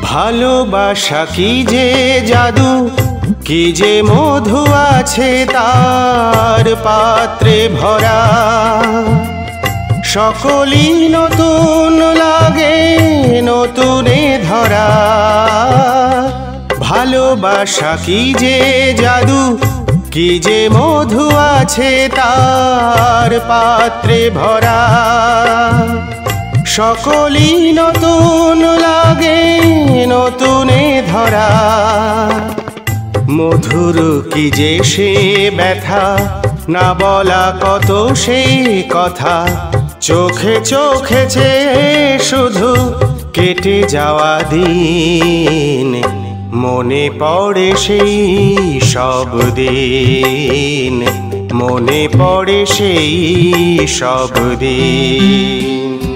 ভালোবাসা কি যে জাদু, কি যে মধু আছে তার পাত্রে ভরা। সকলই নতুন লাগে নতুনে ধরা। ভালোবাসা কি যে জাদু, কি যে মধু আছে তার পাত্রে ভরা। সকলই নতুন লাগে নতুনে ধরা। মধুর কি যে সে ব্যথা, না বলা কত সেই কথা। চোখে চোখেছে শুধু কেটে যাওয়া দিন, মনে পড়ে সেই সব দিন, মনে পড়ে সেই সব দিন।